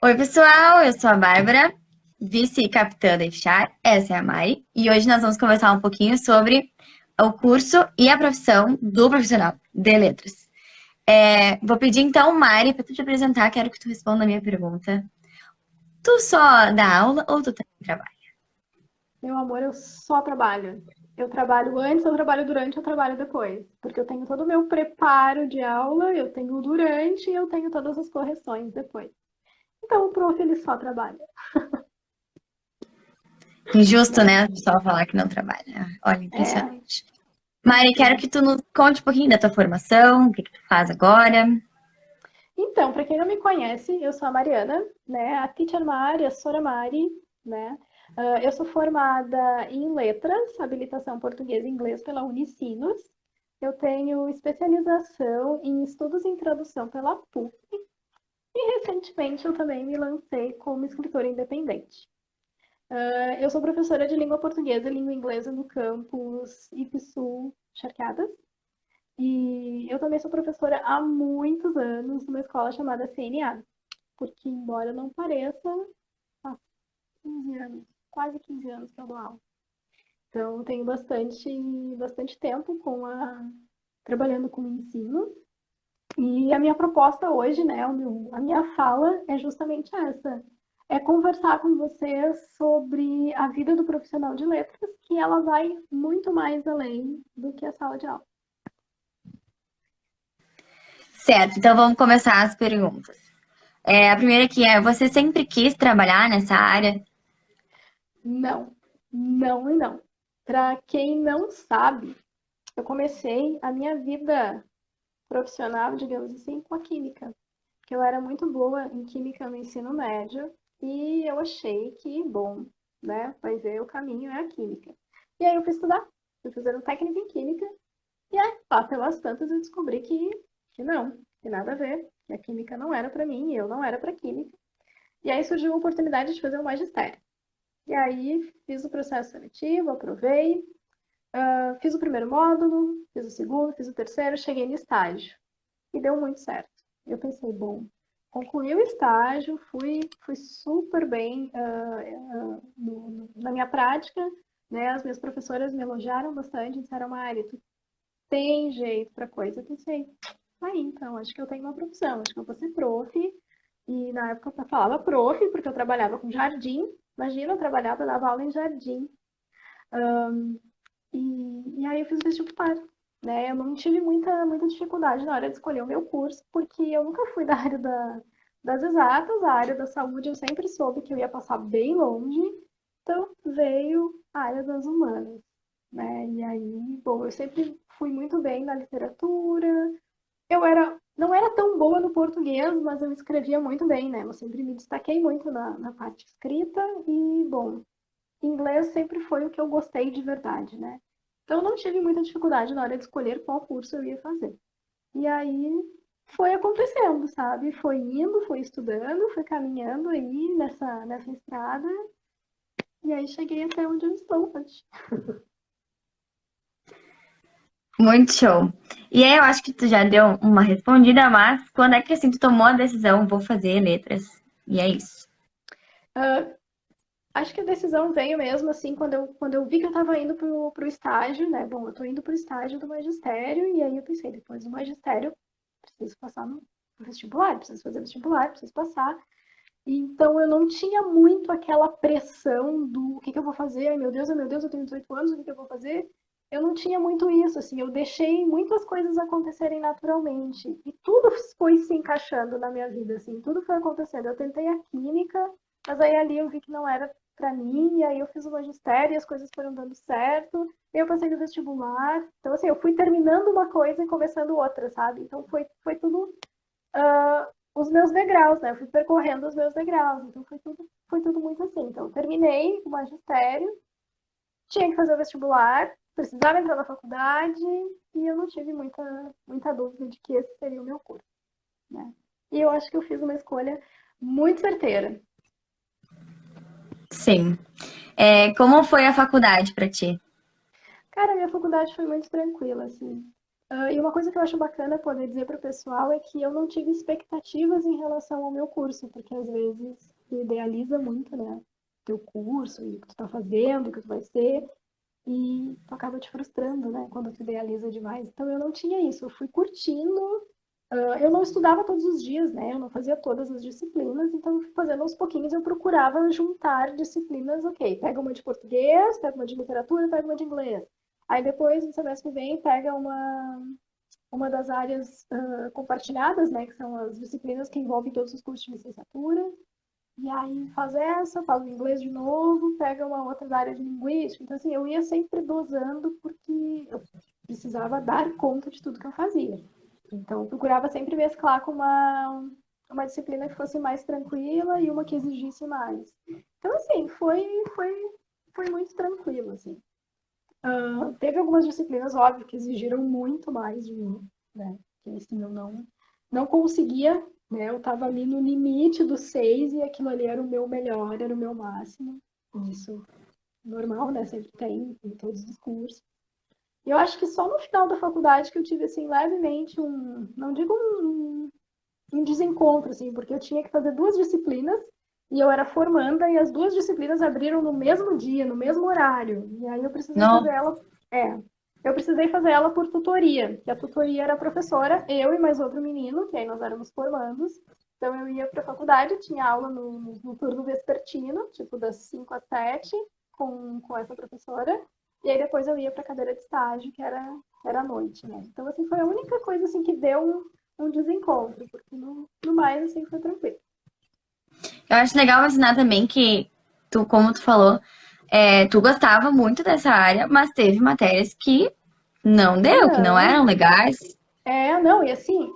Oi, pessoal, eu sou a Bárbara, vice-capitã da IFCHAR, essa é a Mari, e hoje nós vamos conversar um pouquinho sobre o curso e a profissão do profissional de letras. Vou pedir então, Mari, para tu te apresentar, quero que tu responda a minha pergunta. Tu só dá aula ou tu também trabalha? Meu amor, eu só trabalho. Eu trabalho antes, eu trabalho durante, eu trabalho depois. Porque eu tenho todo o meu preparo de aula, eu tenho o durante e eu tenho todas as correções depois. Então, o prof, ele só trabalha, Injusto, né? né? O pessoal falar que não trabalha. Olha, É, impressionante. Mari, quero então. que tu nos conte um pouquinho da tua formação, o que que tu faz agora. Então, para quem não me conhece, eu sou a Mariana, né? A Teacher Mari, a Sora Mari, né? Eu sou formada em letras, habilitação português e inglês pela Unicinos. Eu tenho especialização em estudos em tradução pela PUC. E recentemente eu também me lancei como escritora independente. Eu sou professora de língua portuguesa e língua inglesa no campus IPSU Charquadas. E eu também sou professora há muitos anos numa escola chamada CNA, porque embora não pareça, faz 15 anos, quase 15 anos que eu dou aula. Então, eu tenho bastante tempo trabalhando com o ensino. E a minha proposta hoje, né, a minha fala é justamente essa. É conversar com vocês sobre a vida do profissional de letras, que ela vai muito mais além do que a sala de aula. Certo, então vamos começar as perguntas. A primeira aqui é, você sempre quis trabalhar nessa área? Não, não e não. Para quem não sabe, eu comecei a minha vida profissional, digamos assim, com a química. Que eu era muito boa em química no ensino médio e eu achei que, bom, né, vai ver o caminho é a química. E aí eu fui estudar, fui fazer um técnico em química e aí, lá pelas tantas, eu descobri que não, que nada a ver, que a química não era para mim e eu não era para química. E aí surgiu a oportunidade de fazer um magistério. E aí fiz o processo seletivo, aprovei, fiz o primeiro módulo, fiz o segundo, fiz o terceiro, cheguei no estágio e deu muito certo. Eu pensei, bom, concluí o estágio, fui super bem na minha prática, né? As minhas professoras me elogiaram bastante, disseram, Mari, tu tem jeito para coisa. Eu pensei, aí então, acho que eu tenho uma profissão, acho que eu vou ser prof. E na época eu falava prof, porque eu trabalhava com jardim. Imagina, eu trabalhava, dava aula em jardim. E aí eu fiz o vestibular. Né? Eu não tive muita dificuldade na hora de escolher o meu curso, porque eu nunca fui da área das exatas, a área da saúde eu sempre soube que eu ia passar bem longe, então veio a área das humanas. Né? E aí, bom, eu sempre fui muito bem na literatura, não era tão boa no português, mas eu escrevia muito bem, né? Eu sempre me destaquei muito na parte escrita e, bom, inglês sempre foi o que eu gostei de verdade, né? Então, eu não tive muita dificuldade na hora de escolher qual curso eu ia fazer. E aí foi acontecendo, sabe? Foi indo, foi estudando, foi caminhando aí nessa estrada. E aí cheguei até onde eu estou hoje. Muito show. E aí eu acho que tu já deu uma respondida, mas quando é que assim tu tomou a decisão, vou fazer letras? E é isso. Acho que a decisão veio mesmo assim quando eu vi que eu estava indo pro estágio, né? Bom, eu estou indo pro estágio do magistério, e aí eu pensei, depois do magistério, preciso passar no vestibular, preciso fazer vestibular, preciso passar. Então eu não tinha muito aquela pressão do o que, que eu vou fazer, ai meu Deus, eu tenho 18 anos, o que, que eu vou fazer? Eu não tinha muito isso, assim, eu deixei muitas coisas acontecerem naturalmente. E tudo foi se encaixando na minha vida, assim, tudo foi acontecendo. Eu tentei a química, mas aí ali eu vi que não era para mim, e aí eu fiz o magistério e as coisas foram dando certo. E eu passei no vestibular. Então, assim, eu fui terminando uma coisa e começando outra, sabe? Então foi tudo os meus degraus, né? Eu fui percorrendo os meus degraus, então foi tudo muito assim. Então, eu terminei o magistério, tinha que fazer o vestibular, precisava entrar na faculdade e eu não tive muita dúvida de que esse seria o meu curso, né? E eu acho que eu fiz uma escolha muito certeira. Sim. Como foi a faculdade pra ti? Cara, a minha faculdade foi muito tranquila, assim. E uma coisa que eu acho bacana poder dizer para o pessoal é que eu não tive expectativas em relação ao meu curso, porque às vezes tu idealiza muito, né? Teu curso e o que tu tá fazendo, o que tu vai ser, e tu acaba te frustrando, né? Quando tu idealiza demais. Então eu não tinha isso, eu fui curtindo. Eu não estudava todos os dias, né? Eu não fazia todas as disciplinas, então eu fui fazendo aos pouquinhos, eu procurava juntar disciplinas, ok, pega uma de português, pega uma de literatura, pega uma de inglês. Aí depois, no semestre que vem, pega uma das áreas compartilhadas, né, que são as disciplinas que envolvem todos os cursos de licenciatura, e aí faz essa, faz o inglês de novo, pega uma outra da área de linguística. Então, assim, eu ia sempre dosando porque eu precisava dar conta de tudo que eu fazia. Então, eu procurava sempre mesclar com uma disciplina que fosse mais tranquila e uma que exigisse mais. Então, assim, foi muito tranquilo, assim. Teve algumas disciplinas, óbvio, que exigiram muito mais de mim, né? Que assim, eu não conseguia, né? Eu estava ali no limite dos 6 e aquilo ali era o meu melhor, era o meu máximo. Isso normal, né? Sempre tem em todos os cursos. E eu acho que só no final da faculdade que eu tive, assim, levemente não digo um desencontro, assim, porque eu tinha que fazer duas disciplinas e eu era formanda e as duas disciplinas abriram no mesmo dia, no mesmo horário. E aí eu precisei fazer Não, ela. É, eu precisei fazer ela por tutoria, que a tutoria era a professora, eu e mais outro menino, que aí nós éramos formandos. Então eu ia para a faculdade, tinha aula no turno vespertino, tipo das 5 às 7, com essa professora. E aí depois eu ia para a cadeira de estágio, que era à noite, né? Então, assim, foi a única coisa assim que deu um desencontro, porque no mais, assim, foi tranquilo. eu acho legal ensinar também que tu, como tu falou, tu gostava muito dessa área, mas teve matérias que não deu, que não eram Não, legais. não, e assim,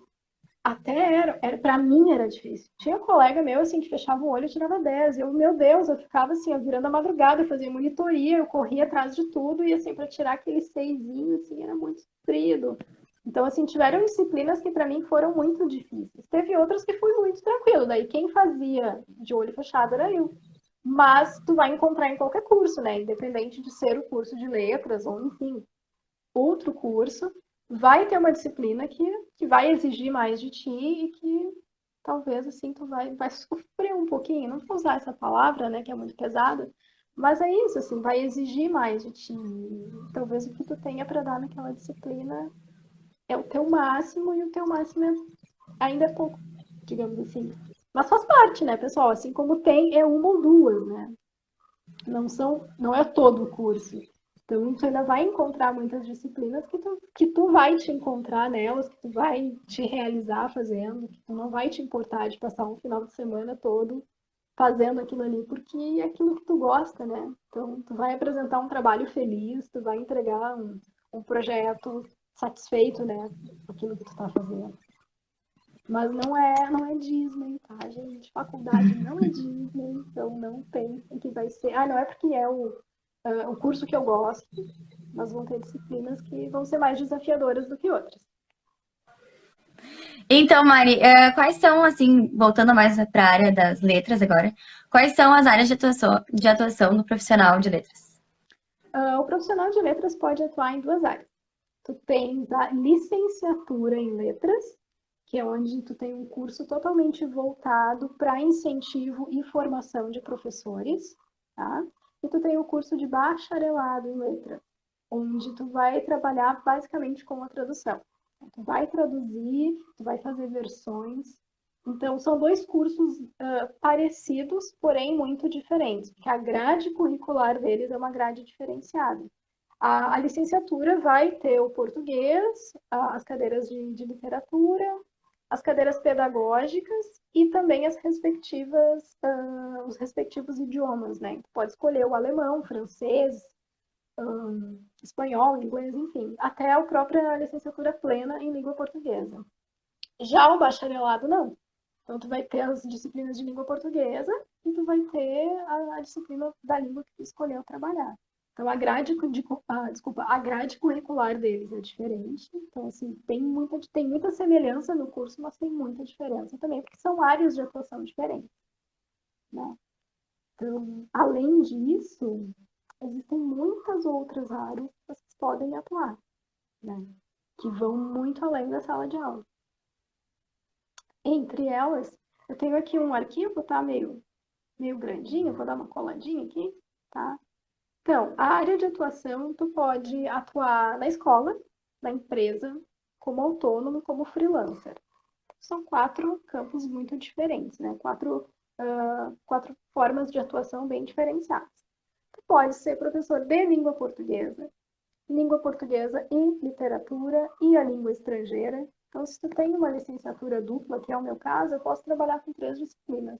até para mim era difícil. Tinha um colega meu, assim, que fechava o olho e tirava 10. Eu, meu Deus, eu ficava assim, eu virando a madrugada, eu fazia monitoria, eu corria atrás de tudo, e assim, para tirar aquele seisinho, assim, era muito sofrido. Então, assim, tiveram disciplinas que para mim foram muito difíceis. Teve outras que foi muito tranquilo, daí quem fazia de olho fechado era eu. Mas tu vai encontrar em qualquer curso, né? Independente de ser o curso de letras ou, enfim, outro curso, vai ter uma disciplina que vai exigir mais de ti e que talvez assim tu vai sofrer um pouquinho. Não vou usar essa palavra, né, que é muito pesada, mas é isso, assim, vai exigir mais de ti. Talvez o que tu tenha para dar naquela disciplina é o teu máximo e o teu máximo ainda é pouco, digamos assim. Mas faz parte, né, pessoal? Assim como tem é uma ou duas, né? Não é todo o curso. Então, tu ainda vai encontrar muitas disciplinas que tu vai te encontrar nelas, que tu vai te realizar fazendo, que tu não vai te importar de passar um final de semana todo fazendo aquilo ali, porque é aquilo que tu gosta, né? Então, tu vai apresentar um trabalho feliz, tu vai entregar um projeto satisfeito, né? Com aquilo que tu tá fazendo. Mas não é Disney, tá, gente? Faculdade não é Disney, então não pensem que vai ser. Ah, não é porque é o curso que eu gosto, mas vão ter disciplinas que vão ser mais desafiadoras do que outras. Então, Mari, quais são, assim, voltando mais para a área das letras agora, quais são as áreas de atuação do profissional de letras? O profissional de letras pode atuar em duas áreas. Tu tens a licenciatura em letras, que é onde tu tem um curso totalmente voltado para incentivo e formação de professores, tá? E tu tem o curso de bacharelado em letras, onde tu vai trabalhar basicamente com a tradução. Tu vai traduzir, tu vai fazer versões. Então, são dois cursos parecidos, porém muito diferentes, porque a grade curricular deles é uma grade diferenciada. A licenciatura vai ter o português, as cadeiras de literatura, as cadeiras pedagógicas e também os respectivos idiomas, né? Tu pode escolher o alemão, francês, espanhol, inglês, enfim, até a própria licenciatura plena em língua portuguesa. Já o bacharelado, não. Então, tu vai ter as disciplinas de língua portuguesa e tu vai ter a disciplina da língua que tu escolheu trabalhar. Então, a grade curricular deles é diferente. Então, assim, tem muita semelhança no curso, mas tem muita diferença também, porque são áreas de atuação diferentes, né? Então, além disso, existem muitas outras áreas que vocês podem atuar, né? que vão muito além da sala de aula. Entre elas, eu tenho aqui um arquivo, tá? Meio grandinho, vou dar uma coladinha aqui, tá? Então, a área de atuação, tu pode atuar na escola, na empresa, como autônomo, como freelancer. São 4 campos muito diferentes, né? 4 formas de atuação bem diferenciadas. Tu pode ser professor de língua portuguesa e literatura e a língua estrangeira. Então, se tu tem uma licenciatura dupla, que é o meu caso, eu posso trabalhar com 3 disciplinas,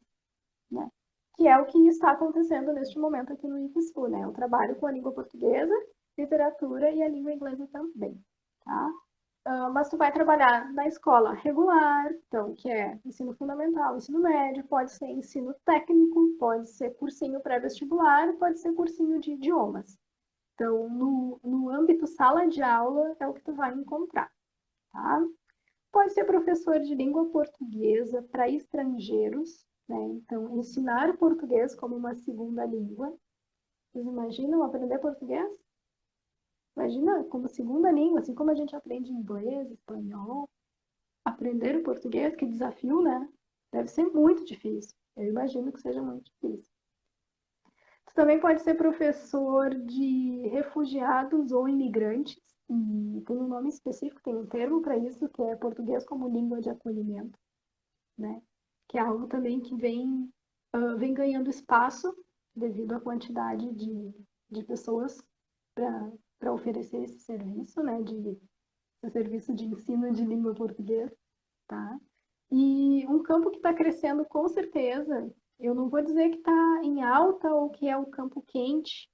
né? Que é o que está acontecendo neste momento aqui no IFSU, né? Eu trabalho com a língua portuguesa, literatura e a língua inglesa também, tá? Mas tu vai trabalhar na escola regular, então, que é ensino fundamental, ensino médio, pode ser ensino técnico, pode ser cursinho pré-vestibular, pode ser cursinho de idiomas. Então, no âmbito sala de aula é o que tu vai encontrar, tá? Pode ser professor de língua portuguesa para estrangeiros, né? Então, ensinar português como uma segunda língua. Vocês imaginam aprender português? Imagina como segunda língua, assim como a gente aprende inglês, espanhol, aprender o português, que desafio, né? Deve ser muito difícil. Eu imagino que seja muito difícil. Tu também pode ser professor de refugiados ou imigrantes, e tem um nome específico, tem um termo para isso, que é português como língua de acolhimento, né? Que é algo também que vem ganhando espaço devido à quantidade de pessoas para oferecer esse serviço, né? Esse serviço de ensino de língua portuguesa, tá? E um campo que está crescendo com certeza, eu não vou dizer que está em alta ou que é o campo quente,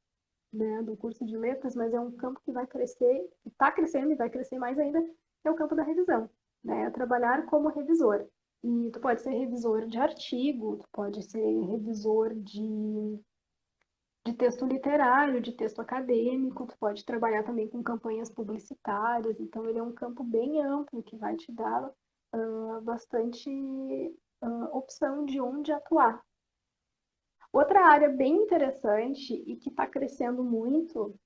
né, do curso de letras, mas é um campo que vai crescer, está crescendo e vai crescer mais ainda, é o campo da revisão, né? Trabalhar como revisor. E tu pode ser revisor de artigo, tu pode ser revisor de texto literário, de texto acadêmico, tu pode trabalhar também com campanhas publicitárias, então ele é um campo bem amplo que vai te dar bastante opção de onde atuar. Outra área bem interessante e que está crescendo muito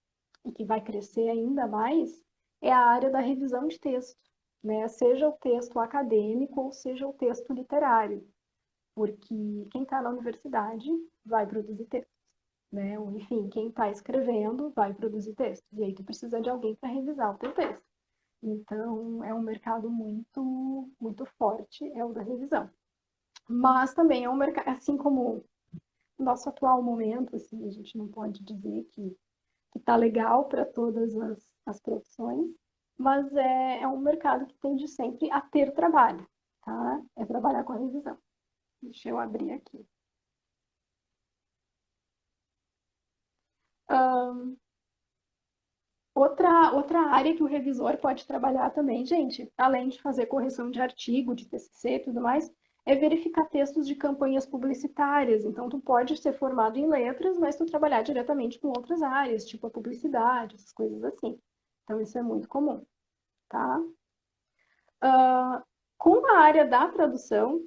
e que vai crescer ainda mais é a área da revisão de texto, né? Seja o texto acadêmico ou seja o texto literário, porque quem está na universidade vai produzir textos, né? Ou, enfim, quem está escrevendo vai produzir textos, e aí tu precisa de alguém para revisar o teu texto. Então, é um mercado muito, muito forte, é o da revisão. Mas também é um mercado, assim como o nosso atual momento, assim, a gente não pode dizer que está legal para todas as profissões, mas é um mercado que tende sempre a ter trabalho, tá? É trabalhar com a revisão. Deixa eu abrir aqui. Outra área que o revisor pode trabalhar também, gente, além de fazer correção de artigo, de TCC e tudo mais, é verificar textos de campanhas publicitárias. Então, tu pode ser formado em letras, mas tu trabalhar diretamente com outras áreas, tipo a publicidade, essas coisas assim. Então, isso é muito comum, tá? Com a área da tradução,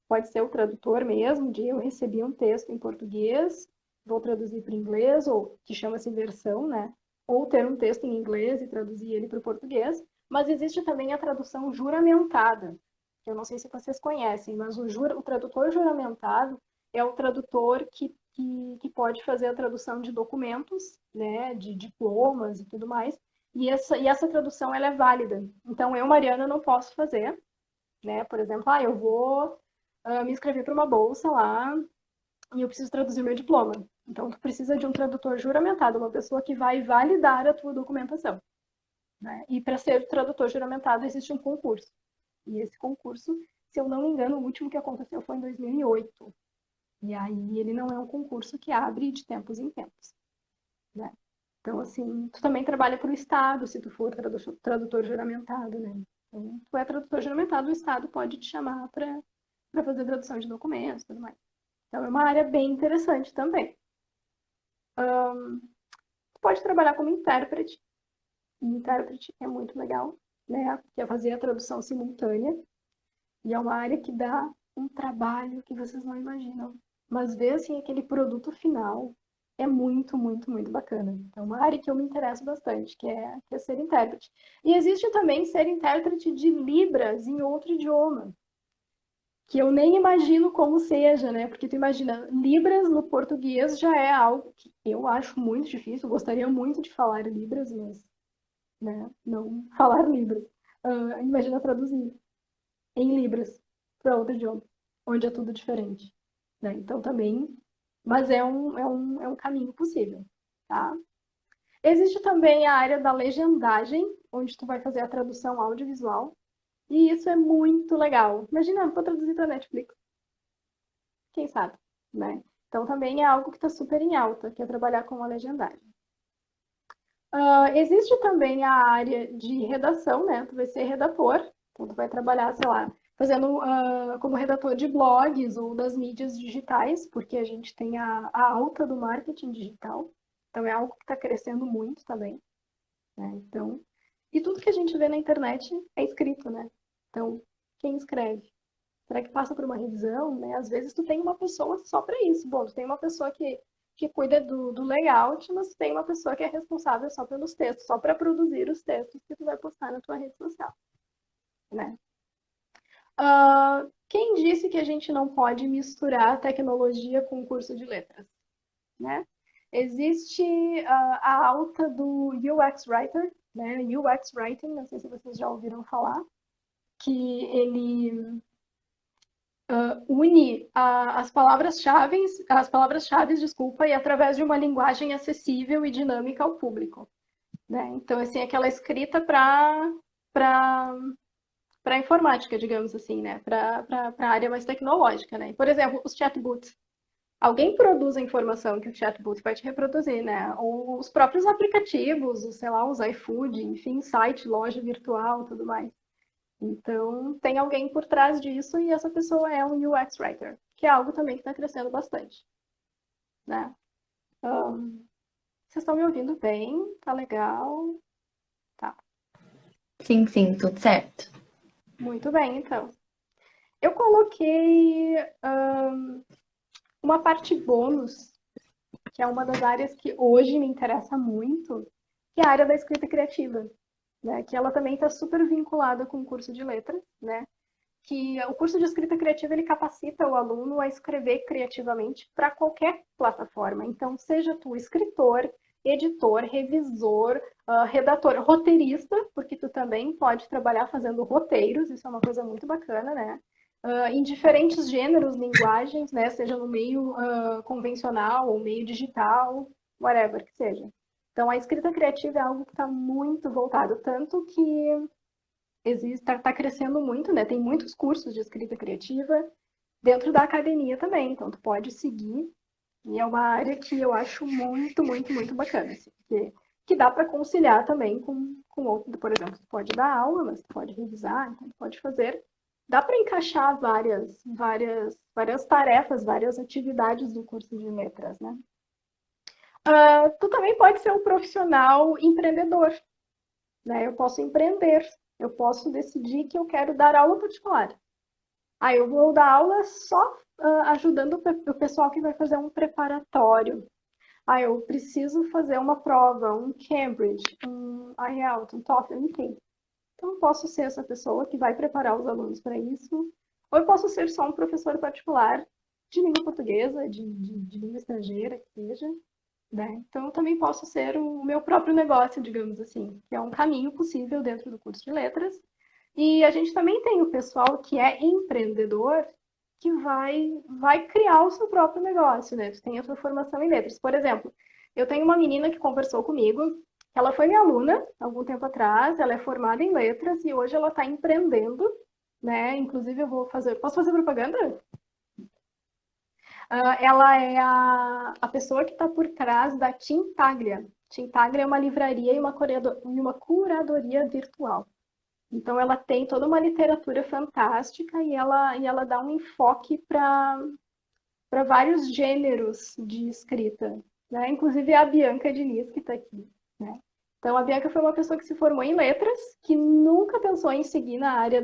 pode ser o tradutor mesmo, de eu recebi um texto em português, vou traduzir para inglês, ou que chama-se versão, né? Ou ter um texto em inglês e traduzir ele para o português. Mas existe também a tradução juramentada, que eu não sei se vocês conhecem, mas o tradutor juramentado é o tradutor que pode fazer a tradução de documentos, né, de diplomas e tudo mais, e essa tradução ela é válida. Então, eu, Mariana, não posso fazer, né? Por exemplo, eu vou me inscrever para uma bolsa lá e eu preciso traduzir meu diploma. Então, tu precisa de um tradutor juramentado, uma pessoa que vai validar a tua documentação, né? E para ser tradutor juramentado existe um concurso. E esse concurso, se eu não me engano, o último que aconteceu foi em 2008. E aí ele não é um concurso que abre de tempos em tempos, né? Então, assim, tu também trabalha para o Estado, se tu for tradutor juramentado, né? Então, tu é tradutor juramentado, o Estado pode te chamar para fazer tradução de documentos e tudo mais. Então, é uma área bem interessante também. Tu pode trabalhar como intérprete. E intérprete é muito legal, né? Que é fazer a tradução simultânea. E é uma área que dá um trabalho que vocês não imaginam. Mas ver, assim, aquele produto final, é muito, muito, muito bacana. É uma área que eu me interesso bastante, que é ser intérprete. E existe também ser intérprete de Libras em outro idioma, que eu nem imagino como seja, né? Porque tu imagina, Libras no português já é algo que eu acho muito difícil, eu gostaria muito de falar Libras, mas, né, não falar Libras. Imagina traduzir em Libras para outro idioma, onde é tudo diferente, né? Então também, mas é um caminho possível, tá? Existe também a área da legendagem, onde tu vai fazer a tradução audiovisual, e isso é muito legal. Imagina, vou traduzir para Netflix, quem sabe, né? Então também é algo que está super em alta, que é trabalhar com a legendagem. Existe também a área de redação, né? Tu vai ser redator, então tu vai trabalhar, sei lá, fazendo como redator de blogs ou das mídias digitais, porque a gente tem a alta do marketing digital, então é algo que está crescendo muito também, né? Então, e tudo que a gente vê na internet é escrito, né? Então, quem escreve? Será que passa por uma revisão, né? Às vezes tu tem uma pessoa só para isso. Bom, tu tem uma pessoa que cuida do layout, mas tu tem uma pessoa que é responsável só pelos textos, só para produzir os textos que tu vai postar na tua rede social, né? Quem disse que a gente não pode misturar tecnologia com curso de letras, né? Existe a alta do UX Writer, né? UX Writing, não sei se vocês já ouviram falar, que ele une as palavras-chave, desculpa, e através de uma linguagem acessível e dinâmica ao público, né? Então, assim, aquela escrita para informática, digamos assim, né? Para a área mais tecnológica, né? Por exemplo, os chatbots. Alguém produz a informação que o chatbot vai te reproduzir, né? Ou os próprios aplicativos, sei lá, os iFood, enfim, site, loja virtual, tudo mais. Então, tem alguém por trás disso e essa pessoa é um UX Writer, que é algo também que está crescendo bastante, né? Vocês estão me ouvindo bem? Tá legal? Tá. Sim, sim, tudo certo. Muito bem, então. Eu coloquei uma parte bônus, que é uma das áreas que hoje me interessa muito, que é a área da escrita criativa, né? Que ela também está super vinculada com o curso de letras, né? Que o curso de escrita criativa ele capacita o aluno a escrever criativamente para qualquer plataforma. Então, seja tu escritor, editor, revisor, redator, roteirista, porque tu também pode trabalhar fazendo roteiros, isso é uma coisa muito bacana, né? Em diferentes gêneros, linguagens, né? Seja no meio convencional ou meio digital, whatever que seja. Então, a escrita criativa é algo que está muito voltado, tanto que está crescendo muito, né? Tem muitos cursos de escrita criativa dentro da academia também, então tu pode seguir. E é uma área que eu acho muito, muito, muito bacana, assim, que dá para conciliar também com outro, por exemplo, tu pode dar aula, mas tu pode revisar, então tu pode fazer. Dá para encaixar várias tarefas, várias atividades do curso de letras, né? Tu também pode ser um profissional empreendedor, né? Eu posso empreender, eu posso decidir que eu quero dar aula particular. Aí eu vou dar aula só ajudando o pessoal que vai fazer um preparatório. Aí eu preciso fazer uma prova, um Cambridge, um IELTS, um TOEFL, enfim. Então eu posso ser essa pessoa que vai preparar os alunos para isso, ou eu posso ser só um professor particular de língua portuguesa, de língua estrangeira, que seja, né? Então, eu também posso ser o meu próprio negócio, digamos assim, que é um caminho possível dentro do curso de letras. E a gente também tem o pessoal que é empreendedor, que vai criar o seu próprio negócio, né? Tu tem a sua formação em letras. Por exemplo, eu tenho uma menina que conversou comigo, ela foi minha aluna algum tempo atrás, ela é formada em letras e hoje ela está empreendendo, né? Inclusive, posso fazer propaganda? Ela é a pessoa que está por trás da Tintaglia. Tintaglia é uma livraria e uma curadoria virtual. Então, ela tem toda uma literatura fantástica e ela dá um enfoque para vários gêneros de escrita, né? Inclusive a Bianca Diniz, que está aqui, né? Então, a Bianca foi uma pessoa que se formou em letras, que nunca pensou em seguir na área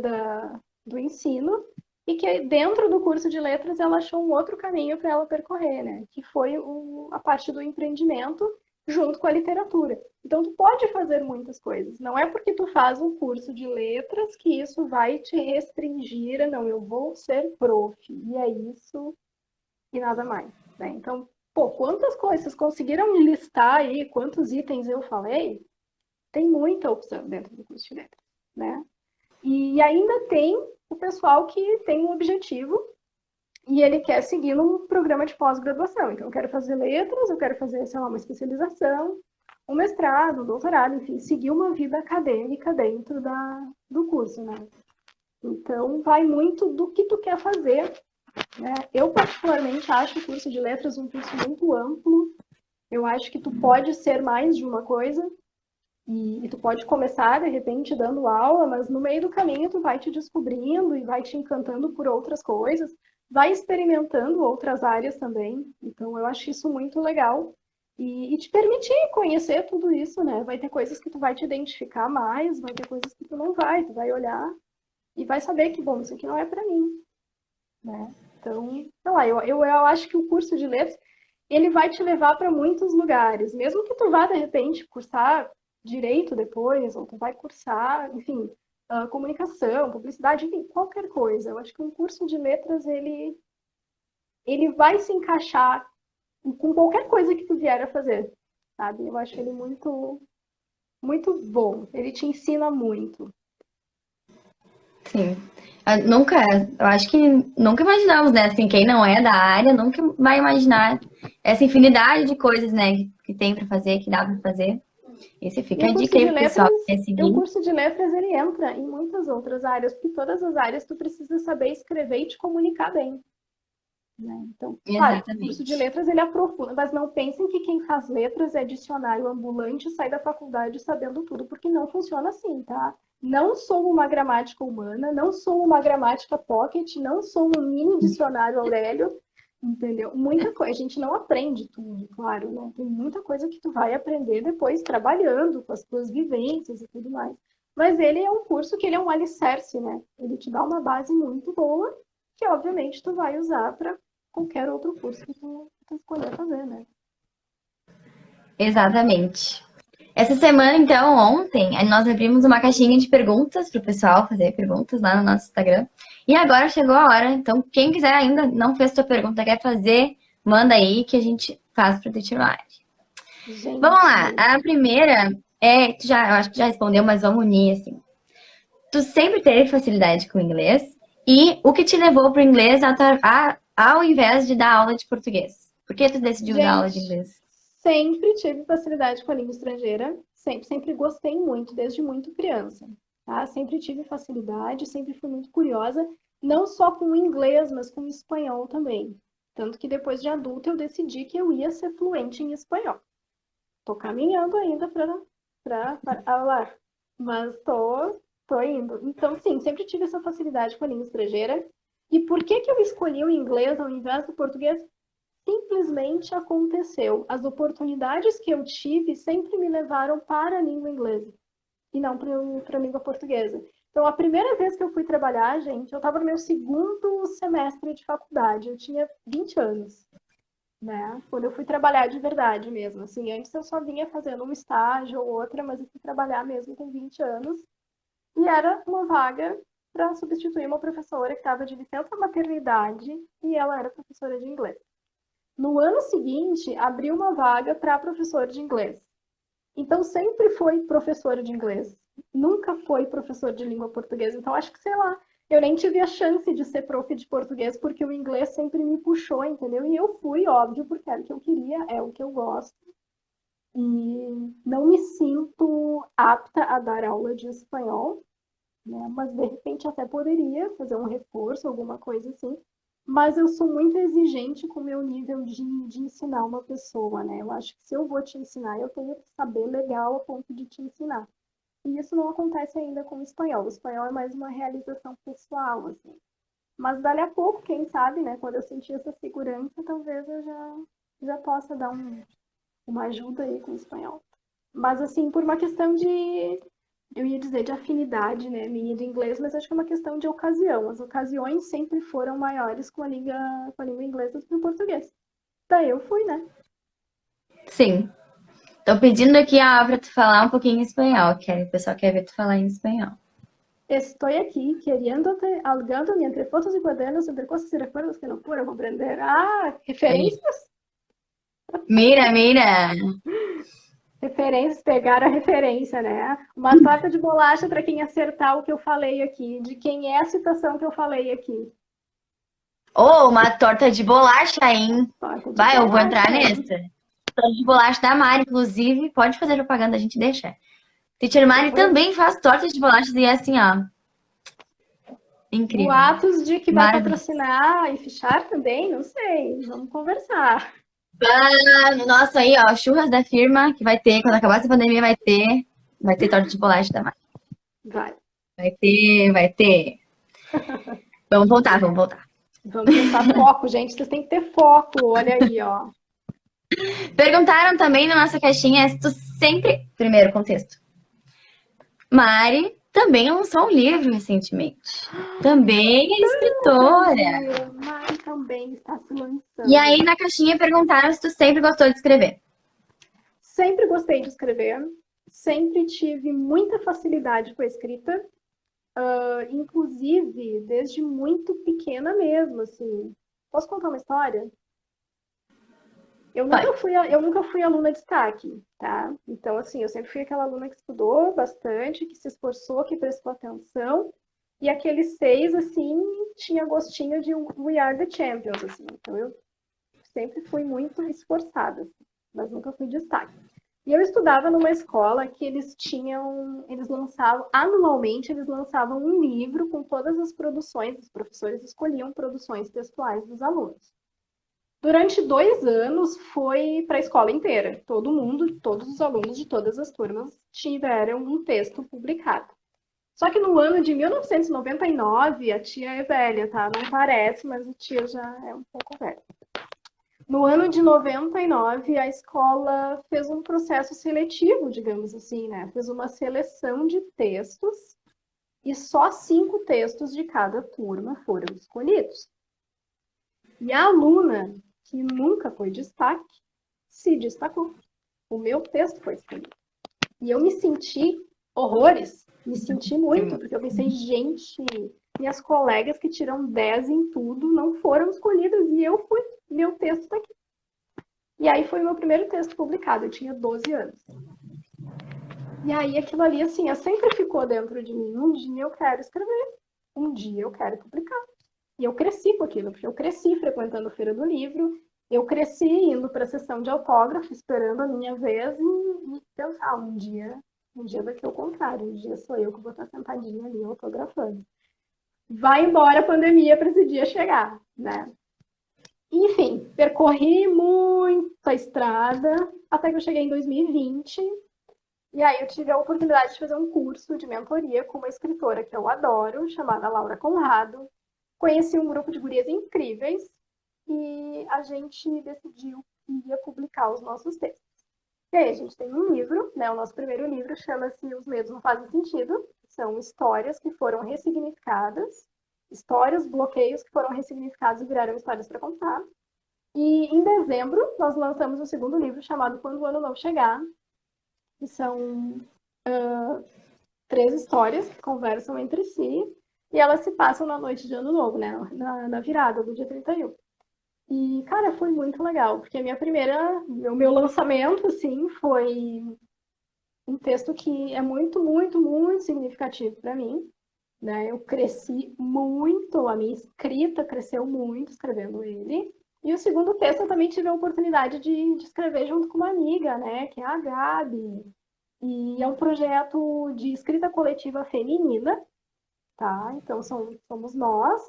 do ensino, e que dentro do curso de letras ela achou um outro caminho para ela percorrer, né? Que foi a parte do empreendimento junto com a literatura. Então tu pode fazer muitas coisas. Não é porque tu faz um curso de letras que isso vai te restringir, não, eu vou ser prof. E é isso e nada mais, né? Então, pô, quantas coisas vocês conseguiram listar aí, quantos itens eu falei? Tem muita opção dentro do curso de letras, né? E ainda tem o pessoal que tem um objetivo e ele quer seguir num programa de pós-graduação. Então, eu quero fazer letras, eu quero fazer, sei lá, uma especialização, um mestrado, um doutorado, enfim, seguir uma vida acadêmica dentro do curso, né? Então, vai muito do que tu quer fazer, né? Eu, particularmente, acho o curso de letras um curso muito amplo. Eu acho que tu pode ser mais de uma coisa, e tu pode começar, de repente, dando aula, mas no meio do caminho tu vai te descobrindo e vai te encantando por outras coisas, vai experimentando outras áreas também. Então, eu acho isso muito legal. E te permitir conhecer tudo isso, né? Vai ter coisas que tu vai te identificar mais, vai ter coisas que tu não vai. Tu vai olhar e vai saber que, bom, isso aqui não é para mim, né? Então, sei lá, eu acho que o curso de letras, ele vai te levar para muitos lugares. Mesmo que tu vá, de repente, cursar direito depois, ou tu vai cursar, enfim, comunicação, publicidade, enfim, qualquer coisa. Eu acho que um curso de letras, ele vai se encaixar com qualquer coisa que tu vier a fazer, sabe? Eu acho ele muito, muito bom. Ele te ensina muito. Sim. Eu acho que nunca imaginamos, né? Assim, quem não é da área nunca vai imaginar essa infinidade de coisas, né, que tem pra fazer, que dá pra fazer. E se E fica o a curso dica aí de pro pessoal letras, que quer e o seguir. curso de letras ele entra em muitas outras áreas, porque todas as áreas tu precisa saber escrever e te comunicar bem, né? Então, claro, o curso de Exatamente. letras ele aprofunda, mas não pensem que quem faz letras é dicionário ambulante e sai da faculdade sabendo tudo, porque não funciona assim, tá? Não sou uma gramática humana, não sou uma gramática pocket, não sou um mini dicionário Aurélio, entendeu? Muita coisa, a gente não aprende tudo, claro, né? Tem muita coisa que tu vai aprender depois trabalhando com as tuas vivências e tudo mais. Mas ele é um curso que ele é um alicerce, né? Ele te dá uma base muito boa, que obviamente tu vai usar para qualquer outro curso que tu escolher fazer, né? Exatamente. Essa semana, então, ontem, nós abrimos uma caixinha de perguntas para o pessoal fazer perguntas lá no nosso Instagram. E agora chegou a hora. Então, quem quiser ainda não fez sua pergunta, quer fazer, manda aí que a gente faz para o titular. Vamos lá. Gente, A primeira eu acho que já respondeu, mas vamos unir assim. Tu sempre teve facilidade com o inglês e o que te levou para o inglês ao invés de dar aula de português? Por que tu decidiu dar aula de gente, inglês? sempre tive facilidade com a língua estrangeira, sempre gostei muito, desde muito criança, tá? Sempre tive facilidade, sempre fui muito curiosa, não só com o inglês, mas com o espanhol também. Tanto que depois de adulta eu decidi que eu ia ser fluente em espanhol. Tô caminhando ainda para falar, mas tô indo. Então, sim, sempre tive essa facilidade com a língua estrangeira. E por que que eu escolhi o inglês ao invés do português? Simplesmente aconteceu. As oportunidades que eu tive sempre me levaram para a língua inglesa e não para a língua portuguesa. Então, a primeira vez que eu fui trabalhar, gente, eu estava no meu segundo semestre de faculdade, eu tinha 20 anos, né? Quando eu fui trabalhar de verdade mesmo, assim, antes eu só vinha fazendo um estágio ou outra, mas eu fui trabalhar mesmo com 20 anos, e era uma vaga para substituir uma professora que estava de licença maternidade, e ela era professora de inglês. No ano seguinte, abriu uma vaga para professor de inglês. Então, sempre foi professor de inglês. Nunca foi professor de língua portuguesa. Então, acho que, sei lá, eu nem tive a chance de ser prof de português, porque o inglês sempre me puxou, entendeu? E eu fui, óbvio, porque era o que eu queria, é o que eu gosto. E não me sinto apta a dar aula de espanhol, né? Mas, de repente, até poderia fazer um reforço, alguma coisa assim. Mas eu sou muito exigente com o meu nível de ensinar uma pessoa, né? Eu acho que se eu vou te ensinar, eu tenho que saber legal a ponto de te ensinar. E isso não acontece ainda com o espanhol. O espanhol é mais uma realização pessoal, assim. Mas dali a pouco, quem sabe, né? Quando eu sentir essa segurança, talvez eu já possa dar uma ajuda aí com o espanhol. Mas, assim, por uma questão eu ia dizer de afinidade, né, minha de inglês, mas acho que é uma questão de ocasião. As ocasiões sempre foram maiores com a língua inglesa do que o português. Daí eu fui, né? Sim. Tô pedindo aqui, pra tu falar um pouquinho em espanhol, que o pessoal quer ver tu falar em espanhol. Estoy aquí queriéndote, ahogándome entre fotos y cuadernos, entre cosas y recuerdos que no puedo comprender. Ah, Aí. referências? Mira, mira. Referências, pegaram a referência, né? Uma torta de bolacha para quem acertar o que eu falei aqui. De quem é a citação que eu falei aqui? Ô, uma torta de bolacha, hein? Torta de Vai, eu vou entrar bolacha, nessa. hein? Torta de bolacha da Mari, inclusive. Pode fazer propaganda, a gente deixa. Teacher Mari Depois, também faz tortas de bolachas e é assim, ó. Incrível. boatos de que vai Maravilhoso. patrocinar e fichar também, não sei. Vamos conversar. Nossa, aí, ó, churras da firma que vai ter, quando acabar essa pandemia, vai ter torta de bolacha da Mari. Vai. Vai ter, vai ter. Vamos voltar, vamos voltar. Vamos tentar foco, gente. Vocês têm que ter foco. Olha aí, ó. Perguntaram também na nossa caixinha se tu sempre. Primeiro, contexto. Mari também lançou um livro recentemente. Também é escritora. Brasil, mas também está se E lançando. aí na caixinha perguntaram se tu sempre gostou de escrever. Sempre gostei de escrever. Sempre tive muita facilidade com a escrita. Inclusive, desde muito pequena mesmo, assim. Posso contar uma história? Pode. Eu nunca fui aluna de destaque, tá? Então, assim, eu sempre fui aquela aluna que estudou bastante, que se esforçou, que prestou atenção. E aquele 6, assim, tinha gostinho de We Are the Champions, assim. Então, eu sempre fui muito esforçada, assim, mas nunca fui destaque. E eu estudava numa escola que eles lançavam, anualmente, eles lançavam um livro com todas as produções, os professores escolhiam produções textuais dos alunos. Durante 2 anos foi para a escola inteira. Todo mundo, todos os alunos de todas as turmas tiveram um texto publicado. Só que no ano de 1999, a tia é velha, tá? Não parece, mas a tia já é um pouco velha. No ano de 99, a escola fez um processo seletivo, digamos assim, né? Fez uma seleção de textos e só 5 textos de cada turma foram escolhidos. E a aluna, que nunca foi destaque, se destacou. O meu texto foi escolhido. E eu me senti horrores, me senti muito, porque eu pensei, gente, minhas colegas que tiram 10 em tudo não foram escolhidas e eu fui, meu texto está aqui. E aí foi o meu primeiro texto publicado, eu tinha 12 anos. E aí aquilo ali, assim, sempre ficou dentro de mim. Um dia eu quero escrever, um dia eu quero publicar. E eu cresci com aquilo, porque eu cresci frequentando a Feira do Livro, eu cresci indo para a sessão de autógrafo, esperando a minha vez e pensar, um dia vai ser o contrário, um dia sou eu que vou estar sentadinha ali autografando. Vai embora a pandemia para esse dia chegar, né? Enfim, percorri muita estrada até que eu cheguei em 2020 e aí eu tive a oportunidade de fazer um curso de mentoria com uma escritora que eu adoro, chamada Laura Conrado. Conheci um grupo de gurias incríveis e a gente decidiu que ia publicar os nossos textos. E aí a gente tem um livro, né? O nosso primeiro livro chama-se Os Medos Não Fazem Sentido. São histórias que foram ressignificadas, histórias, bloqueios que foram ressignificados e viraram histórias para contar. E em dezembro nós lançamos o segundo livro chamado Quando o Ano Novo Chegar, que são 3 histórias que conversam entre si e elas se passam na noite de Ano Novo, né? Na virada do dia 31. E, cara, foi muito legal, porque o meu lançamento, assim, foi um texto que é muito, muito, muito significativo para mim, né? Eu cresci muito, a minha escrita cresceu muito escrevendo ele. E o segundo texto eu também tive a oportunidade de escrever junto com uma amiga, né? Que é a Gabi. E é um projeto de escrita coletiva feminina, tá? Então somos nós.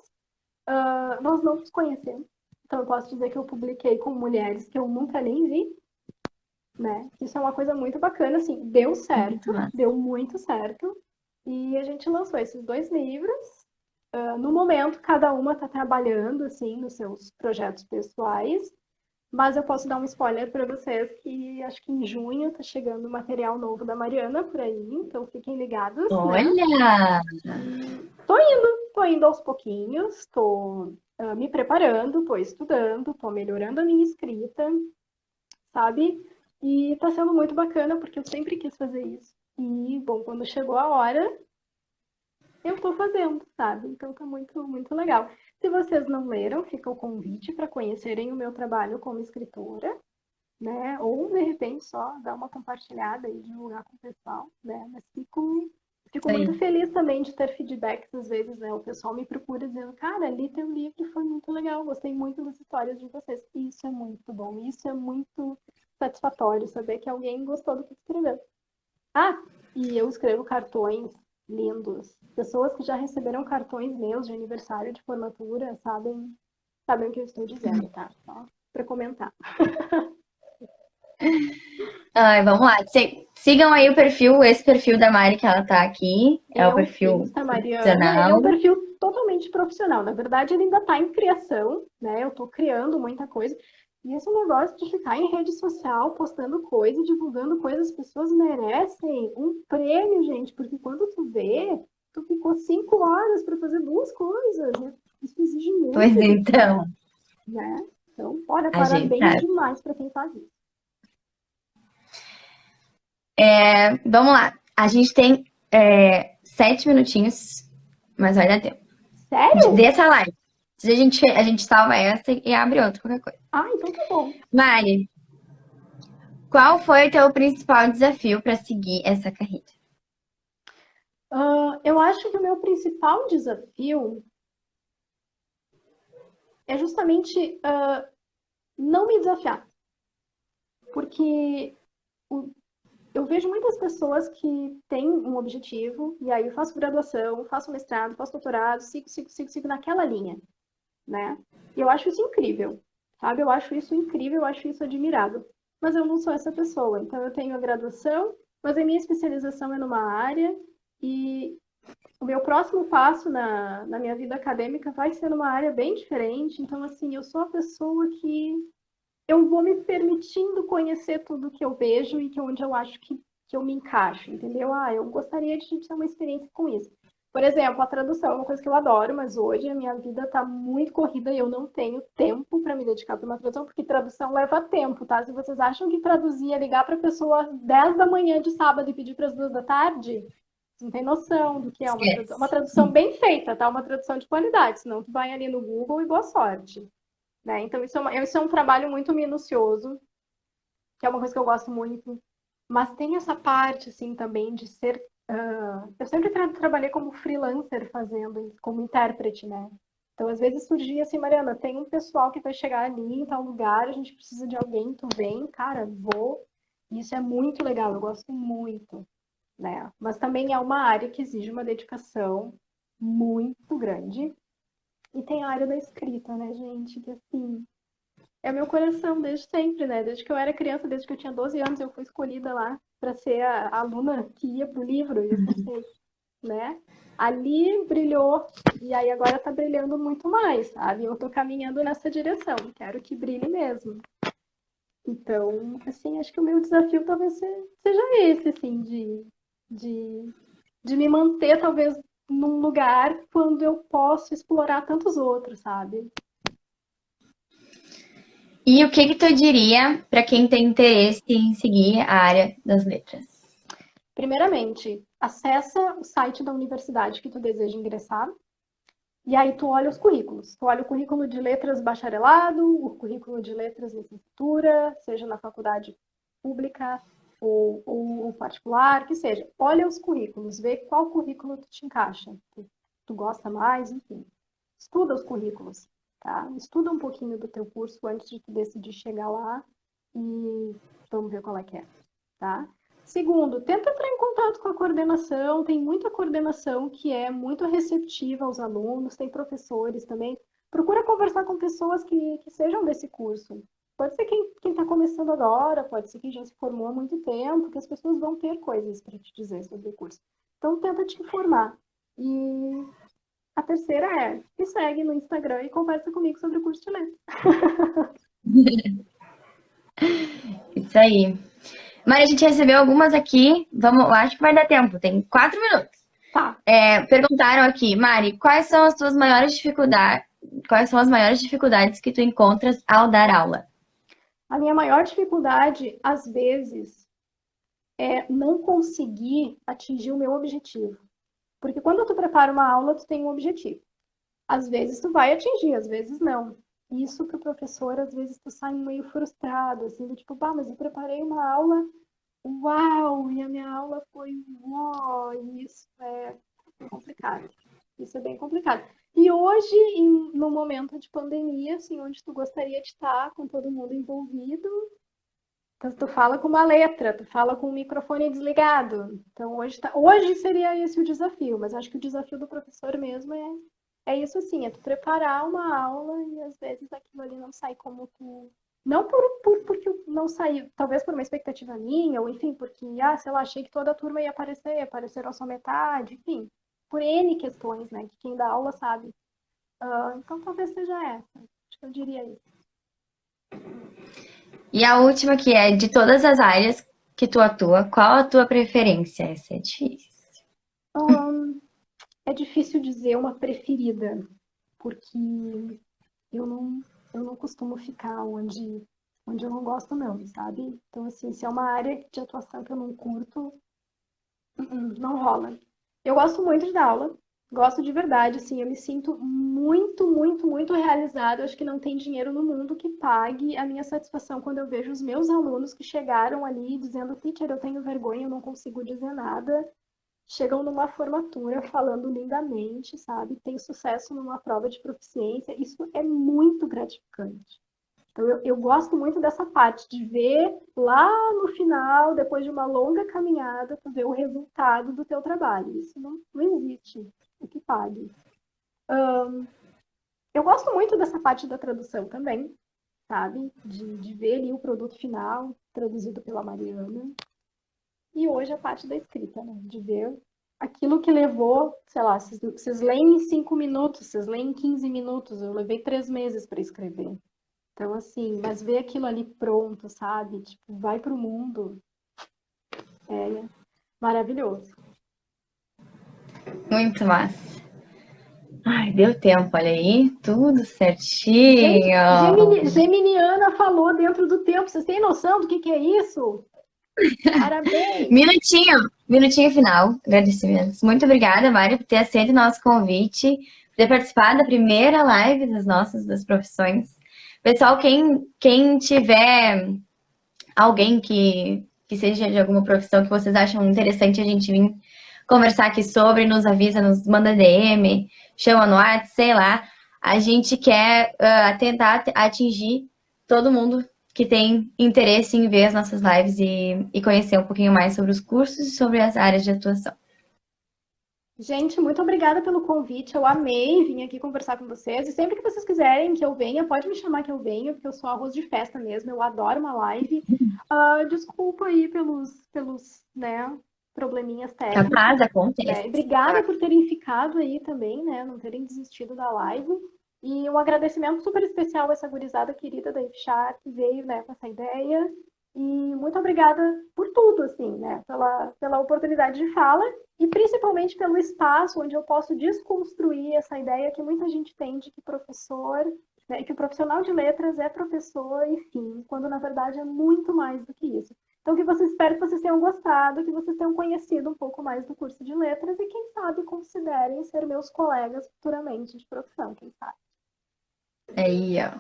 Nós não nos conhecemos. Então eu posso dizer que eu publiquei com mulheres que eu nunca nem vi, né? Isso é uma coisa muito bacana, assim, deu certo, deu muito certo. E a gente lançou esses 2 livros. No momento, cada uma está trabalhando, assim, nos seus projetos pessoais. Mas eu posso dar um spoiler para vocês que acho que em junho tá chegando material novo da Mariana por aí, então fiquem ligados, né? Olha! Tô indo aos pouquinhos, tô me preparando, tô estudando, tô melhorando a minha escrita, sabe? E tá sendo muito bacana porque eu sempre quis fazer isso. E, bom, quando chegou a hora, eu tô fazendo, sabe? Então tá muito, muito legal. Se vocês não leram, fica o convite para conhecerem o meu trabalho como escritora, né? Ou de repente só dar uma compartilhada e divulgar com o pessoal, né? Mas fico Isso muito aí. feliz também de ter feedbacks às vezes, né? O pessoal me procura dizendo, cara, li teu livro e foi muito legal, gostei muito das histórias de vocês. Isso é muito bom, isso é muito satisfatório saber que alguém gostou do que escreveu. Ah, e eu escrevo cartões lindos. Pessoas que já receberam cartões meus de aniversário, de formatura, sabem o que eu estou dizendo, tá? Só para comentar. Ai, vamos lá. Sigam aí o perfil, esse perfil da Mari que ela tá aqui. É o O perfil Insta Mariana, ele é profissional. um perfil totalmente profissional. Na verdade, ele ainda está em criação, né? Eu estou criando muita coisa. E esse negócio de ficar em rede social, postando coisa, divulgando coisas, as pessoas merecem um prêmio, gente, porque quando tu vê, tu ficou 5 horas para fazer duas coisas, né? Isso exige Pois muita dedicação, então, né? Então, olha, a gente parabéns sabe. demais para quem faz isso. Vamos lá. A gente tem 7 minutinhos, mas vai dar tempo. Sério? Dessa live. Se a gente salva essa e abre outra, qualquer coisa. Ah, então tá bom. Mari, qual foi o teu principal desafio para seguir essa carreira? Eu acho que o meu principal desafio é justamente não me desafiar. Porque eu vejo muitas pessoas que têm um objetivo, e aí eu faço graduação, faço mestrado, faço doutorado, sigo naquela linha, né? E eu acho isso incrível, sabe? Eu acho isso incrível, eu acho isso admirável. Mas eu não sou essa pessoa. Então eu tenho a graduação, mas a minha especialização é numa área, e o meu próximo passo na minha vida acadêmica vai ser numa área bem diferente. Então, assim, eu sou a pessoa que eu vou me permitindo conhecer tudo que eu vejo e que onde eu acho que eu me encaixo, entendeu? Ah, eu gostaria de ter uma experiência com isso. Por exemplo, a tradução é uma coisa que eu adoro, mas hoje a minha vida está muito corrida e eu não tenho tempo para me dedicar para uma tradução, porque tradução leva tempo, tá? Se vocês acham que traduzir é ligar para a pessoa 10 da manhã de sábado e pedir para as 2 da tarde, não tem noção do que é uma tradução. Esquece. Uma tradução bem feita, tá? Uma tradução de qualidade, senão tu vai ali no Google e boa sorte. Né? Então, isso é um trabalho muito minucioso, que é uma coisa que eu gosto muito. Mas tem essa parte, assim, também de ser. Eu sempre trabalhei como freelancer fazendo, como intérprete, né? Então, às vezes surgia assim, Mariana, tem um pessoal que vai chegar ali em tal lugar, a gente precisa de alguém, tu vem, cara, vou. Isso é muito legal, eu gosto muito, né? Mas também é uma área que exige uma dedicação muito grande. E tem a área da escrita, né, gente? Que assim, é meu coração desde sempre, né? Desde que eu era criança, desde que eu tinha 12 anos, eu fui escolhida lá para ser a aluna que ia pro livro. E eu pensei, né? Ali brilhou e aí agora tá brilhando muito mais, sabe? Eu tô caminhando nessa direção, quero que brilhe mesmo. Então, assim, acho que o meu desafio talvez seja esse, assim, de, de me manter talvez num lugar quando eu posso explorar tantos outros, sabe? E o que que tu diria para quem tem interesse em seguir a área das letras? Primeiramente, acessa o site da universidade que tu deseja ingressar e aí tu olha os currículos. Tu olha o currículo de letras bacharelado, o currículo de letras licenciatura, seja na faculdade pública ou particular, que seja. Olha os currículos, vê qual currículo tu te encaixa, tu gosta mais, enfim. Estuda os currículos, tá? Estuda um pouquinho do teu curso antes de tu decidir chegar lá e vamos ver qual é que é, tá? Segundo, tenta entrar em contato com a coordenação. Tem muita coordenação que é muito receptiva aos alunos, tem professores também. Procura conversar com pessoas que sejam desse curso. Pode ser quem está começando agora, pode ser quem já se formou há muito tempo, que as pessoas vão ter coisas para te dizer sobre o curso. Então, tenta te informar. E a terceira é, me segue no Instagram e conversa comigo sobre o curso de letras. Isso aí. Mari, a gente recebeu algumas aqui. Vamos, acho que vai dar tempo. Tem 4 minutos. Tá. Perguntaram aqui, Mari, quais são as tuas maiores dificuldades? Quais são as maiores dificuldades que tu encontras ao dar aula? A minha maior dificuldade, às vezes, é não conseguir atingir o meu objetivo. Porque quando tu prepara uma aula, tu tem um objetivo. Às vezes tu vai atingir, às vezes não. Isso pro professor, às vezes tu sai meio frustrado, assim, do tipo, bah, mas eu preparei uma aula, uau, e a minha aula foi uau, e isso é complicado. Isso é bem complicado. E hoje, no momento de pandemia, assim, onde tu gostaria de estar com todo mundo envolvido, então, tu fala com uma letra, tu fala com o microfone desligado. Então, hoje seria esse o desafio, mas acho que o desafio do professor mesmo é isso assim, é tu preparar uma aula e às vezes aquilo ali não sai como tu... Não porque não saiu, talvez por uma expectativa minha, ou enfim, porque, sei lá, achei que toda a turma ia aparecer, apareceram só metade, enfim, por N questões, né, que quem dá aula sabe. Então, talvez seja essa, acho que eu diria isso. E a última que é, de todas as áreas que tu atua, qual a tua preferência? Essa é difícil. É difícil dizer uma preferida, porque eu não costumo ficar onde eu não gosto não, sabe? Então, assim, se é uma área de atuação que eu não curto, não rola. Eu gosto muito de dar aula, gosto de verdade, assim, eu me sinto muito, muito, muito realizada. Eu acho que não tem dinheiro no mundo que pague a minha satisfação quando eu vejo os meus alunos que chegaram ali dizendo, teacher, eu tenho vergonha, eu não consigo dizer nada. Chegam numa formatura falando lindamente, sabe? Tem sucesso numa prova de proficiência. Isso é muito gratificante. Então, eu gosto muito dessa parte, de ver lá no final, depois de uma longa caminhada, tu ver o resultado do teu trabalho. Isso não existe o que pague. Eu gosto muito dessa parte da tradução também, sabe? De ver ali o produto final, traduzido pela Mariana. E hoje a parte da escrita, né? De ver aquilo que levou, sei lá, vocês leem em 5 minutos, vocês leem em 15 minutos, eu levei 3 meses para escrever. Então, assim, mas ver aquilo ali pronto, sabe? Tipo, vai pro mundo. É maravilhoso. Muito massa. Ai, deu tempo, olha aí. Tudo certinho. Geminiana falou dentro do tempo. Vocês têm noção do que é isso? Parabéns! Minutinho final. Agradecimentos. Muito obrigada, Mari, por ter aceito o nosso convite, por ter participado da primeira live das profissões. Pessoal, quem tiver alguém que seja de alguma profissão que vocês acham interessante a gente vir conversar aqui sobre, nos avisa, nos manda DM, chama no WhatsApp, sei lá. A gente quer tentar atingir todo mundo que tem interesse em ver as nossas lives e conhecer um pouquinho mais sobre os cursos e sobre as áreas de atuação. Gente, muito obrigada pelo convite. Eu amei vir aqui conversar com vocês. E sempre que vocês quiserem que eu venha, pode me chamar que eu venho, porque eu sou arroz de festa mesmo. Eu adoro uma live. Desculpa aí pelos né, probleminhas técnicos. Capaz, acontece. Obrigada por terem ficado aí também, né? Não terem desistido da live. E um agradecimento super especial a essa gurizada querida da IFCHAR que veio, né, com essa ideia. E muito obrigada por tudo, assim, né? Pela oportunidade de fala e principalmente pelo espaço onde eu posso desconstruir essa ideia que muita gente tem de que professor, né, que o profissional de letras é professor e fim, quando na verdade é muito mais do que isso. Então, espero que vocês tenham gostado, que vocês tenham conhecido um pouco mais do curso de letras e, quem sabe, considerem ser meus colegas futuramente de profissão, quem sabe. Aí, ó.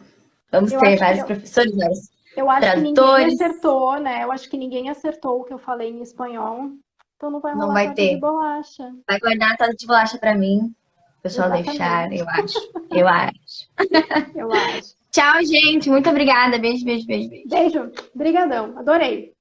Vamos ter vários professores, vários eu acho que ninguém acertou, né? Eu acho que ninguém acertou o que eu falei em espanhol. Então não vai rolar torta de bolacha. Vai guardar a torta de bolacha pra mim. O pessoal deixar, eu acho. Eu acho. Eu acho. Tchau, gente. Muito obrigada. Beijo, beijo, beijo, beijo. Beijo. Brigadão. Adorei.